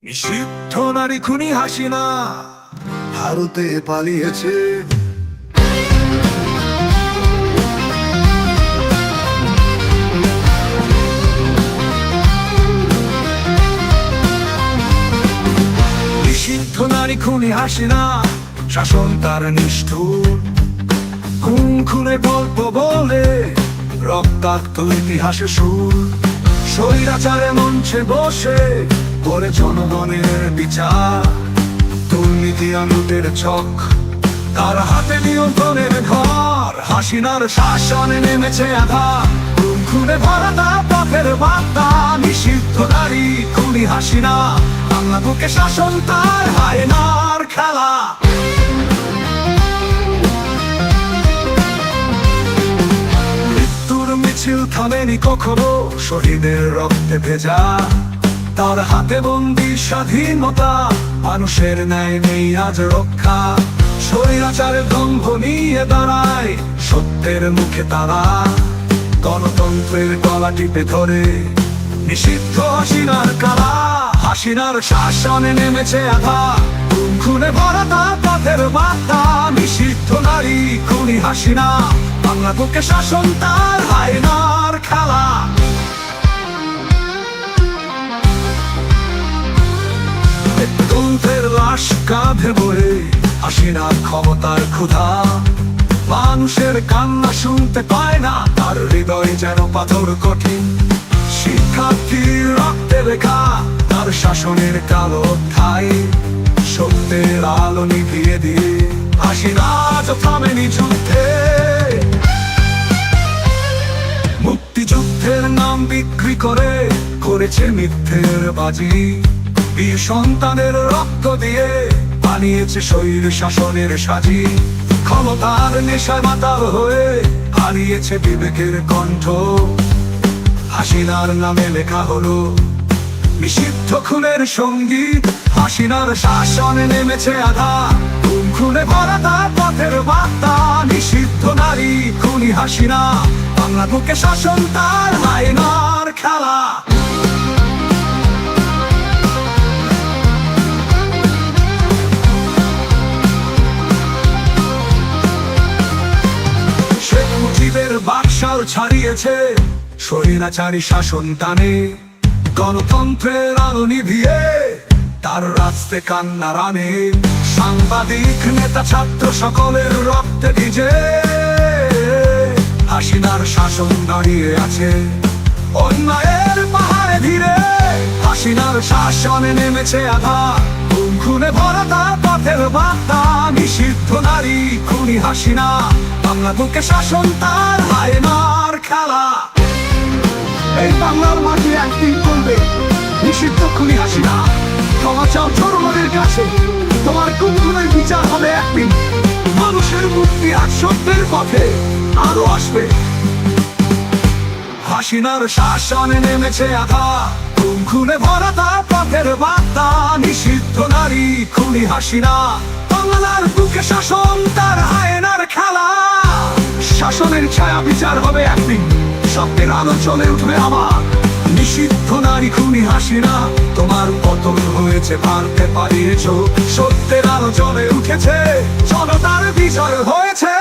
নিষিদ্ধ নারী খুনি হাসিনা ভারতে পালিয়েছে। নিষিদ্ধ নারী খুনি হাসিনা, শাসন তার নিষ্ঠুর, খুন খুনে গল্প বলে রক্তাক্ত ইতিহাসে সুর। স্বৈরাচারে মঞ্চে বসে করে জনগণের বিচার, দুর্নীতি আলুদের ছক, তার হাতে নিয়ন্ত্রণের ঘর। হাসিনার শাসনে নেমেছে আঘাত, খুন খুনে ভরা তার পথের বার্তা। নিষিদ্ধ নারী খুনি হাসিনা, বাংলা বুকে শাসন তার হায়নার খেলা। মৃত্যুর মিছিল থামেনি কখনো, শহীদের রক্তে ভেজা, তার হাতে বন্দি স্বাধীনতা, মানুষের ন্যায় নেই আজ রক্ষা। স্বৈরাচারের দম্ভ নিয়ে দাঁড়ায় সত্যের মুখে তারা, গণতন্ত্রের গলা টিপে ধরে নিষিদ্ধ হাসিনার কালা। হাসিনার শাসনে নেমেছে আঘাত, খুন খুনে ভরা তার পথের বার্তা। নিষিদ্ধ নারী খুনি হাসিনা, বাংলা বুকে শাসন তার হায়নার খেলা। তন্ত্রের লাশ কাঁধে বয়ে হাসিনার ক্ষমতার ক্ষুধা, মানুষের কান্না শুনতে পায় না, তার হৃদয় যেন পাথর কঠিন। শিক্ষার্থীর রক্তে লেখা তার শাসনের কালো অধ্যায়, সত্যের আলো নিভিয়ে দিয়ে হাসিনা আজ থামেনি যুদ্ধে। মুক্তিযুদ্ধের নাম বিক্রি করে করেছে মিথ্যের বাজি, বীর সন্তানের রক্ত দিয়ে বানিয়েছে স্বৈর শাসনের সাজি। ক্ষমতার নেশায় মাতাল হয়ে হারিয়েছে বিবেকের কণ্ঠ, হাসিনার নামে লেখা হলো নিষিদ্ধ খুনের সঙ্গীত। হাসিনার শাসনে নেমেছে আঘাত, খুন খুনে ভরা তার পথের বার্তা। নিষিদ্ধ নারী খুনি হাসিনা, বাংলা বুকে শাসন তার হায়নার খেলা। শেখ মুজিবের বাকশাল ছাড়িয়েছে স্বৈরাচারী শাসন টানে, গণতন্ত্রের আলো নিভিয়ে তার রাস্তে কান্না রানে। সাংবাদিক নেতা ছাত্র সকলের রক্তে ভিজে হাসিনার শাসন দাঁড়িয়ে আছে অন্যায়ের পাহাড়ে ধীরে। হাসিনার শাসনে নেমেছে আঘাত, খুন খুনে ভরা তার পথের বার্তা। নিষিদ্ধ নারী খুনি হাসিনা, বাংলা বুকে শাসন তার হায়নার খেলা। এই বাংলার মাটি একদিন করবে নিষিদ্ধ খুনি হাসিনা। ক্ষমা চাও জনগণের কাছে, তোমার খুনের বিচার হবে একদিন। মানুষের মুক্তি আর সত্যের পথে আরো আসবে। হাসিনার শাসনে নেমেছে আঘাত, খুন খুনে ভরা তার পথের বার্তা। নিষিদ্ধ নারী খুনি হাসিনা, বাংলার বুকে শাসন তার হায়নার খেলা। শাসনের ছায়া বিচার হবে একদিন, সত্যের আলো চলে উঠবে আবার। নিষিদ্ধ নারী খুনি হাসিনা, তোমার পতন হয়েছে, পারতে পারিয়েছ। সত্যের আলো চলে উঠেছে, জনতার বিজয় হয়েছে।